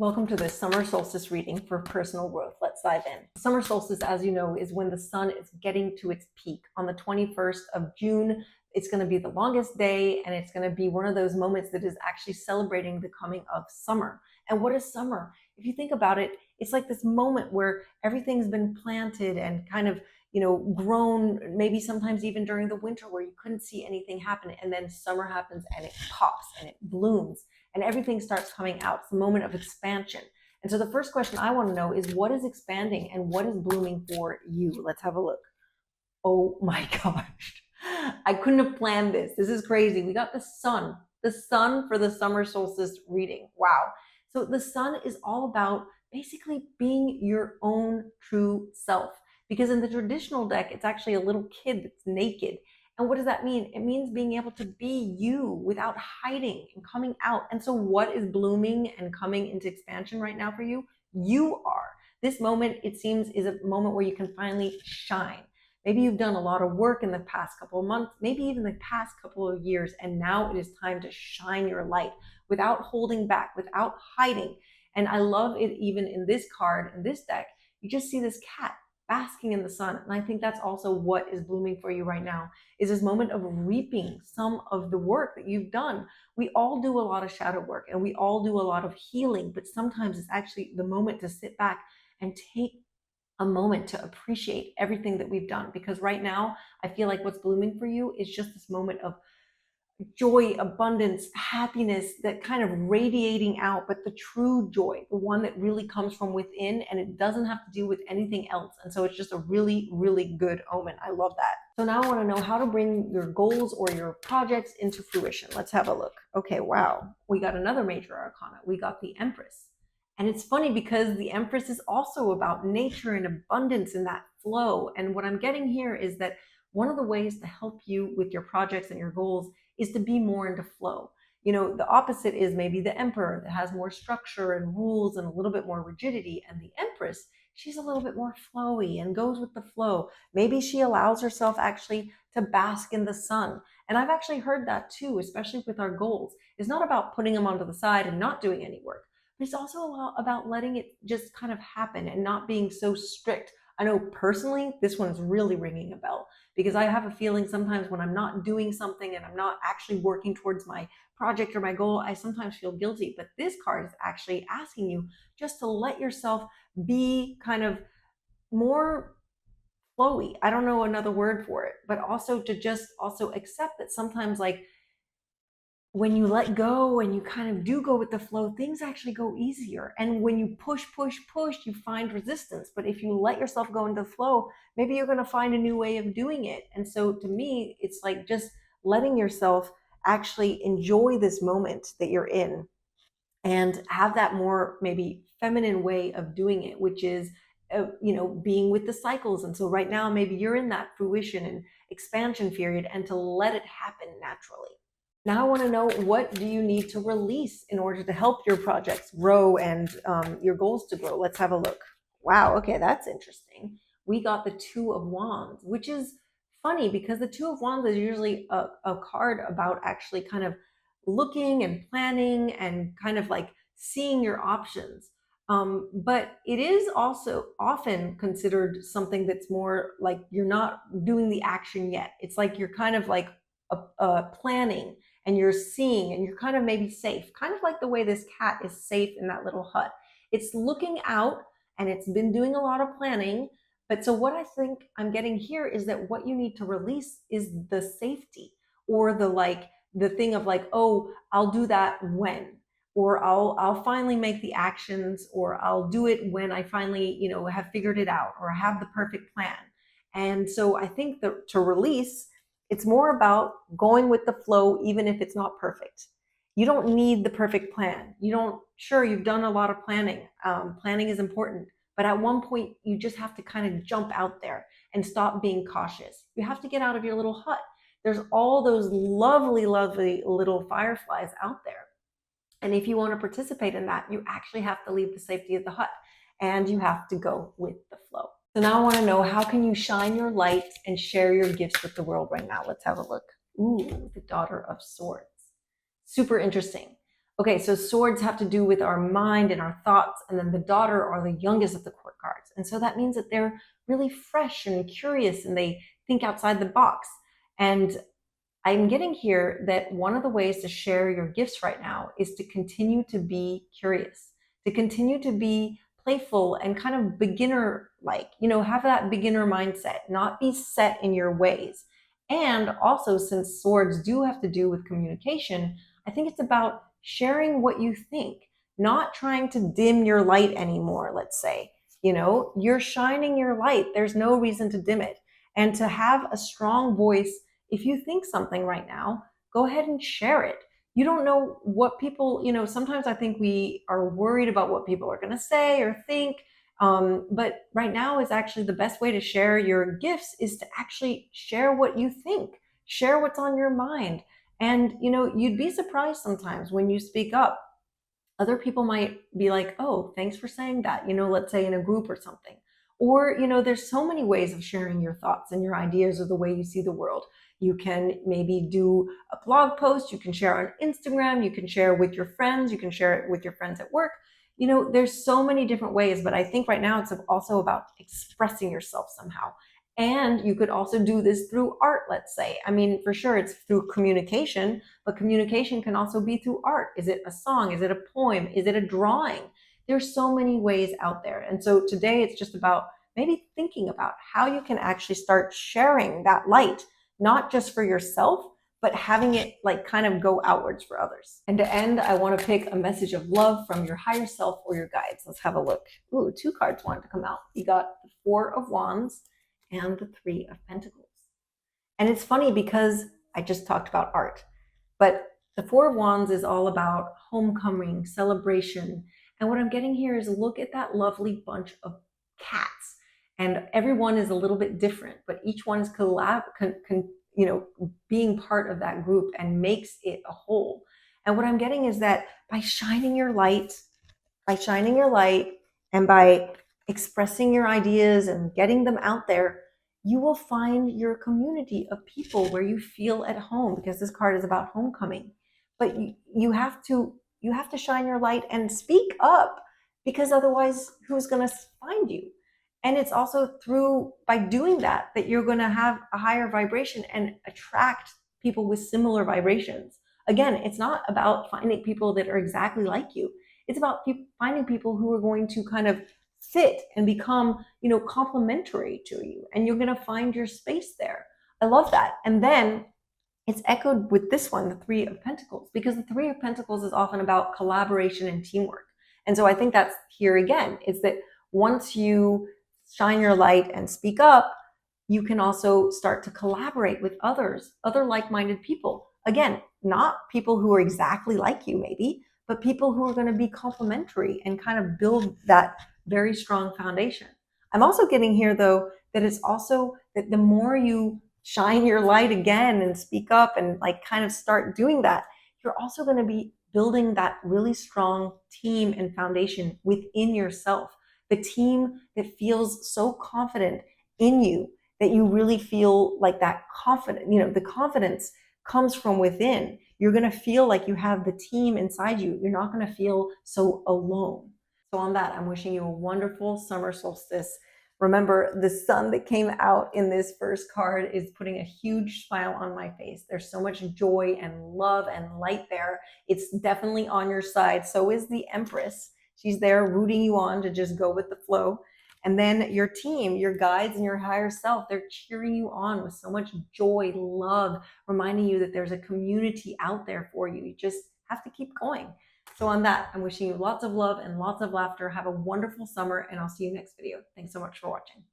Welcome to this summer solstice reading for personal growth. Let's dive in. Summer solstice, as you know, is when the sun is getting to its peak. On the 21st of June, it's going to be the longest day, and it's going to be one of those moments that is actually celebrating the coming of summer. And what is summer? If you think about it, it's like this moment where everything's been planted and kind of grown, maybe sometimes even during the winter where you couldn't see anything happen, and then summer happens and it pops and it blooms and everything starts coming out. It's the moment of expansion. And so the first question I want to know is, what is expanding and what is blooming for you? Let's have a look. Oh my gosh. I couldn't have planned this. This is crazy. We got the sun for the summer solstice reading. Wow. So the sun is all about basically being your own true self. Because in the traditional deck, it's actually a little kid that's naked. And what does that mean? It means being able to be you without hiding and coming out. And so what is blooming and coming into expansion right now for you? You are. This moment, it seems, is a moment where you can finally shine. Maybe you've done a lot of work in the past couple of months, maybe even the past couple of years, and now it is time to shine your light without holding back, without hiding. And I love it even in this card, in this deck, you just see this cat basking in the sun. And I think that's also what is blooming for you right now, is this moment of reaping some of the work that you've done. We all do a lot of shadow work and we all do a lot of healing, but sometimes it's actually the moment to sit back and take a moment to appreciate everything that we've done. Because right now, I feel like what's blooming for you is just this moment of joy, abundance, happiness, that kind of radiating out, but the true joy, the one that really comes from within, and it doesn't have to do with anything else. And so it's just a really, really good omen. I love that. So now I want to know how to bring your goals or your projects into fruition. Let's have a look. Okay, wow. We got another major arcana. We got the Empress. And it's funny because the Empress is also about nature and abundance and that flow. And what I'm getting here is that one of the ways to help you with your projects and your goals is to be more into flow. The opposite is maybe the Emperor, that has more structure and rules and a little bit more rigidity. And the Empress, she's a little bit more flowy and goes with the flow. Maybe she allows herself actually to bask in the sun. And I've actually heard that too, especially with our goals. It's not about putting them onto the side and not doing any work, but it's also about letting it just kind of happen and not being so strict. I know personally, this one's really ringing a bell, because I have a feeling sometimes when I'm not doing something and I'm not actually working towards my project or my goal, I sometimes feel guilty. But this card is actually asking you just to let yourself be kind of more flowy. I don't know another word for it, but also to just also accept that sometimes, like, when you let go and you kind of do go with the flow, things actually go easier. And when you push, you find resistance. But if you let yourself go into the flow, maybe you're going to find a new way of doing it. And so to me, it's like just letting yourself actually enjoy this moment that you're in and have that more maybe feminine way of doing it, which is being with the cycles. And so right now, maybe you're in that fruition and expansion period, and to let it happen naturally. Now I want to know, what do you need to release in order to help your projects grow and your goals to grow? Let's have a look. Wow, okay, that's interesting. We got the Two of Wands, which is funny because the Two of Wands is usually a card about actually kind of looking and planning and kind of like seeing your options. But it is also often considered something that's more like you're not doing the action yet. It's like you're kind of like planning, and you're seeing, and you're kind of maybe safe, kind of like the way this cat is safe in that little hut. It's looking out and it's been doing a lot of planning. But so what I think I'm getting here is that what you need to release is the safety, or the thing of like, oh, I'll do that when, or I'll finally make the actions, or I'll do it when I finally, have figured it out or have the perfect plan. And so I think that to release, it's more about going with the flow, even if it's not perfect. You don't need the perfect plan. Sure, you've done a lot of planning. Planning is important. But at one point, you just have to kind of jump out there and stop being cautious. You have to get out of your little hut. There's all those lovely, lovely little fireflies out there. And if you want to participate in that, you actually have to leave the safety of the hut, and you have to go with the flow. So now I want to know, how can you shine your light and share your gifts with the world right now? Let's have a look. Ooh, the Daughter of Swords. Super interesting. Okay, so swords have to do with our mind and our thoughts, and then the daughter are the youngest of the court cards. And so that means that they're really fresh and curious and they think outside the box. And I'm getting here that one of the ways to share your gifts right now is to continue to be curious, to continue to be playful and kind of beginner like, have that beginner mindset, not be set in your ways. And also, since swords do have to do with communication, I think it's about sharing what you think, not trying to dim your light anymore, let's say. You're shining your light. There's no reason to dim it. And to have a strong voice, if you think something right now, go ahead and share it. You don't know what people, sometimes I think we are worried about what people are going to say or think. But right now is actually the best way to share your gifts is to actually share what you think, share what's on your mind. And, you'd be surprised sometimes when you speak up. Other people might be like, oh, thanks for saying that, let's say in a group or something. Or, there's so many ways of sharing your thoughts and your ideas or the way you see the world. You can maybe do a blog post, you can share on Instagram, you can share with your friends, you can share it with your friends at work. There's so many different ways, but I think right now it's also about expressing yourself somehow. And you could also do this through art, let's say. I mean, for sure, it's through communication, but communication can also be through art. Is it a song? Is it a poem? Is it a drawing? There's so many ways out there. And so today it's just about maybe thinking about how you can actually start sharing that light, not just for yourself, but having it like kind of go outwards for others. And to end, I want to pick a message of love from your higher self or your guides. Let's have a look. Ooh, 2 cards wanted to come out. You got the 4 of Wands and the 3 of Pentacles. And it's funny because I just talked about art, but the 4 of Wands is all about homecoming, celebration. And what I'm getting here is look at that lovely bunch of cats. And everyone is a little bit different, but each one is being part of that group and makes it a whole. And what I'm getting is that by shining your light and by expressing your ideas and getting them out there, you will find your community of people where you feel at home, because this card is about homecoming. But you have to shine your light and speak up, because otherwise who's going to find you? And it's also by doing that you're going to have a higher vibration and attract people with similar vibrations. Again, it's not about finding people that are exactly like you. It's about finding people who are going to kind of fit and become, complementary to you. And you're going to find your space there. I love that. And then it's echoed with this one, the 3 of Pentacles, because the 3 of Pentacles is often about collaboration and teamwork. And so I think that's here again, is that once you shine your light and speak up, you can also start to collaborate with other like-minded people. Again, not people who are exactly like you maybe, but people who are going to be complementary and kind of build that very strong foundation. I'm also getting here, though, that it's also that the more you shine your light again and speak up and like kind of start doing that, you're also going to be building that really strong team and foundation within yourself. The team that feels so confident in you that you really feel like that confident, the confidence comes from within. You're going to feel like you have the team inside you. You're not going to feel so alone. So on that, I'm wishing you a wonderful summer solstice. Remember, the sun that came out in this first card is putting a huge smile on my face. There's so much joy and love and light there. It's definitely on your side. So is the Empress. She's there rooting you on to just go with the flow. And then your team, your guides and your higher self, they're cheering you on with so much joy, love, reminding you that there's a community out there for you. You just have to keep going. So on that, I'm wishing you lots of love and lots of laughter. Have a wonderful summer, and I'll see you next video. Thanks so much for watching.